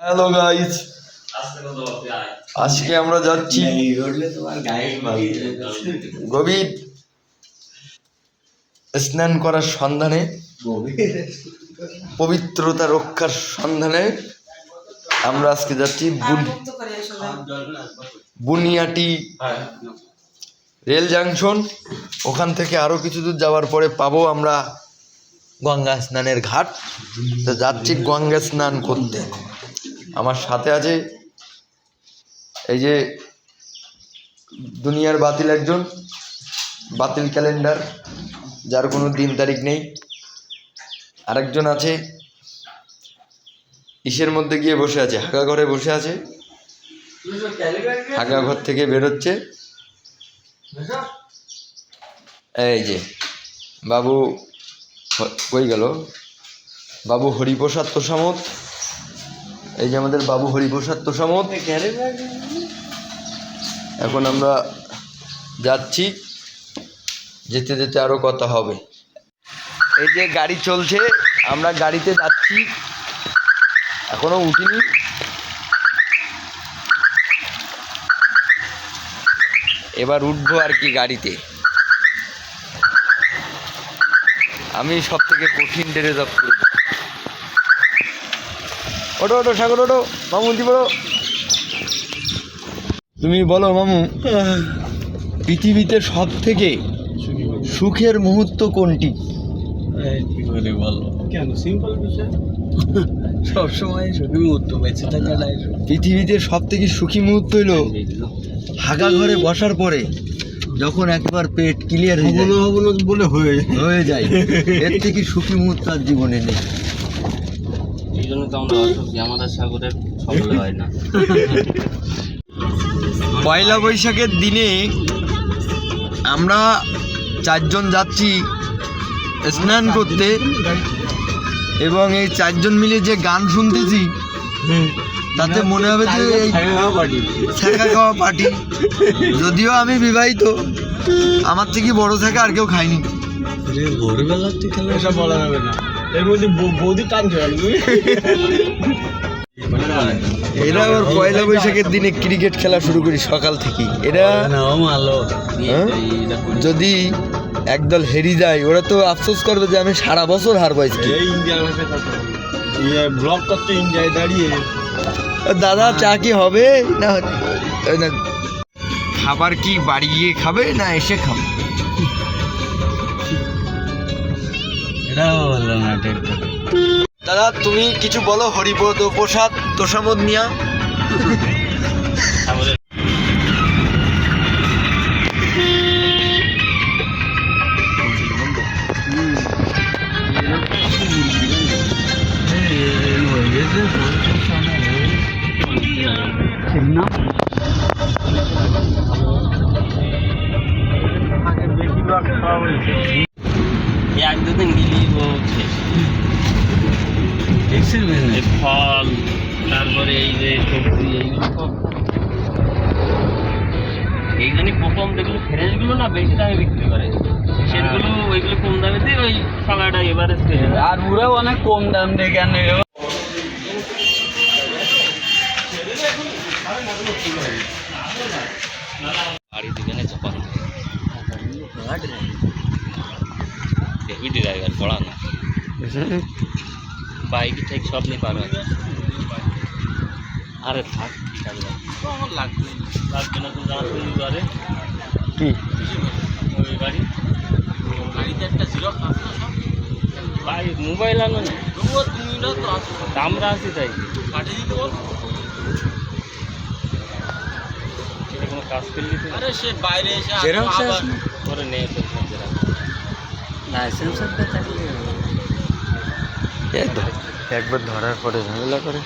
Hello guys, আজকে আমরা যাচ্ছি গভীর স্নান করার সন্ধানে, পবিত্রতা রক্ষার সন্ধানে। আমরা আজকে যাচ্ছি বুনিয়াটি রেল জাংশন। ওখান থেকে আরো কিছু দূর যাওয়ার পরে পাবো আমরা গঙ্গা স্নানের ঘাট। তো যাচ্ছি গঙ্গা স্নান করতে। আমার সাথে আছে এই যে দুনিয়ার বাতিল একজন, বাতিল ক্যালেন্ডার, যার কোনো দিন তারিখ নেই। আরেকজন আছে ইসের মধ্যে গিয়ে বসে আছে, হাগা ঘরে বসে আছে, হাগা ঘর থেকে বেরোচ্ছে। এই যে বাবু কই গেল, বাবু হরিপ্রসাদ তোষামত। এই যে আমাদের বাবু হরিপ্রসাদ তোষামত। এখন আমরা যাচ্ছি, যেতে যেতে আরো কথা হবে। এই যে গাড়ি চলছে, আমরা গাড়িতে যাচ্ছি, এখনো উঠিনি। এবার উঠবো আর কি গাড়িতে। আমি সব থেকে কঠিন ডেরে জব করি। ওটো ওটো সাগর, ওটো মামু, দি বলো, তুমি বলো মামু, পৃথিবীতে সব থেকে সুখের মুহূর্ত কোনটি? সবসময় সুখী মুহূর্ত বেঁচে থাকাটাই পৃথিবীতে সব থেকে সুখী মুহূর্ত হলো হাগা ঘরে বসার পরে যখন একবার পেট ক্লিয়ার বলে হয়ে যায়। এর থেকে সুখী মুহূর্ত আর জীবনে নেই। এই জন্য তো আমরা অসুখী, আমাদের সাগরের সকলে হয় না। পয়লা বৈশাখের দিনে আমরা চারজন যাচ্ছি স্নান করতে, এবং এই চারজন মিলে যে গান শুনতেছি তাতে মনে হবে যে ছ্যাঁকা খাওয়া পার্টি। যদিও আমি বিবাহিত, আমার থেকে বড় ছ্যাঁকা আর কেউ খায়নি। ভোরবেলার থেকে এসব বলা যাবে না, এর মধ্যে বৌদি টান এরা আবার পয়লা বৈশাখের দিনে ক্রিকেট খেলা শুরু করি সকাল থেকে। এরা যদি একদল হেরে যায়, ওরা তো আফসোস করবে যে আমি সারা বছর হার পাইছি। ব্লগ করতে ইন্ডিয়ায় দাঁড়িয়ে, দাদা চা কি হবে না খাবার কি বাড়ি গিয়ে খাবে না এসে খাবে? দাদা তুমি কিছু বলো হরিপ্রসাদ তোষামত মিয়া। এক দুদিন গেলি ফল, তারপরে এই যে সবজি, এইখানে প্রথম যেগুলো ফ্রেশগুলো না বেশি দামে বিক্রি করে, সেগুলো ওইগুলো কম দামে দিয়ে ওই সবাইটা এবারে, আর ওরাও অনেক কম দাম দিয়ে কেন गाड़ी दिखाने चपान हेवी ड्राइवर बड़ा ना बाइक ठीक सब नहीं पा रहा। अरे थाक লাগবে না তো যাওয়ার শুরু করে কি ওই গাড়িতে একটা জিরো ভাই মোবাইল আনো না, তুমি না তো আমরা আছি তাই পাঠিয়ে দিতে বল। কোনো কাজ করলি তো? আরে সে বাইরে এসে আবার করে নেই তো লাইসেন্স থাকলে একবার ধরার পরে ঝামেলা করে।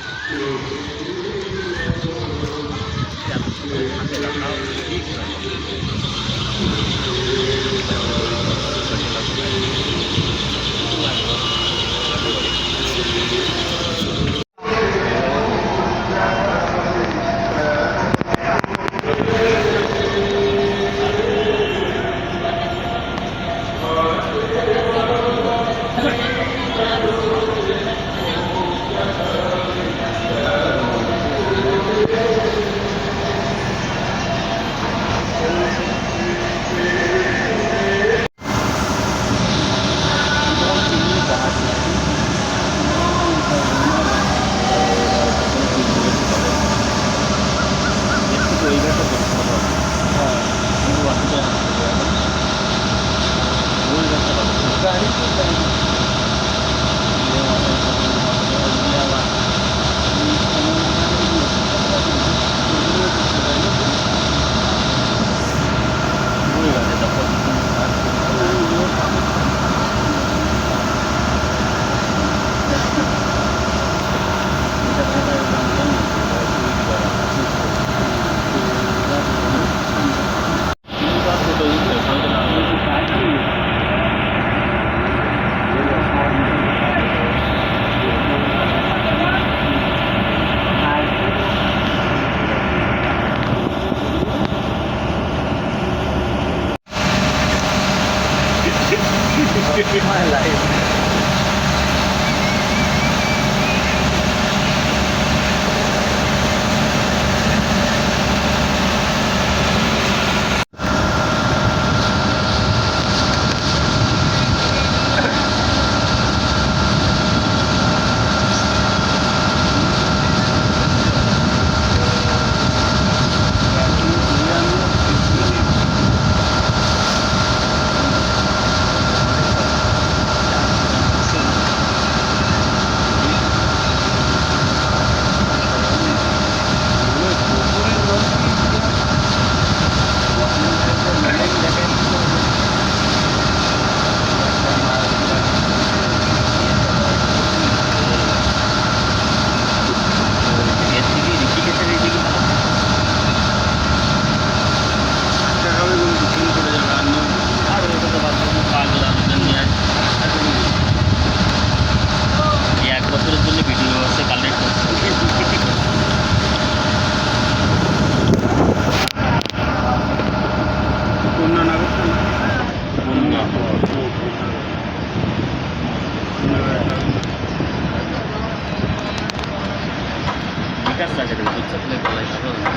লিকার চাকে দেবে, দুধ চাকলে গলায় কাঁদো না।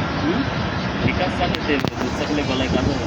লিকার চাকে দেবে, দুধ চাকলে গলায় কাঁদো না।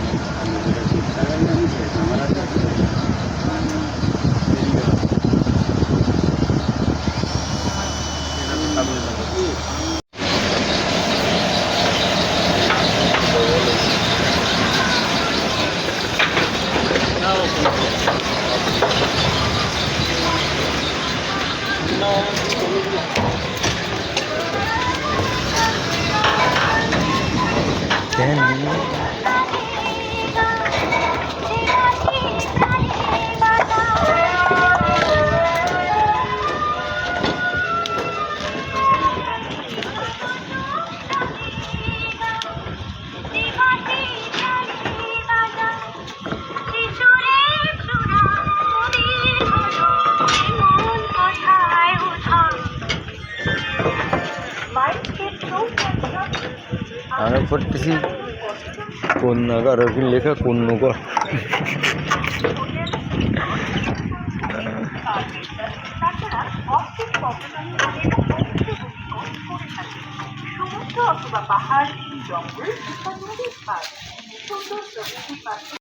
আমরা পড়তেছি কন্যাগর লেখা কন্যগর। সমুদ্র অথবা পাহাড়, জঙ্গল, সুন্দর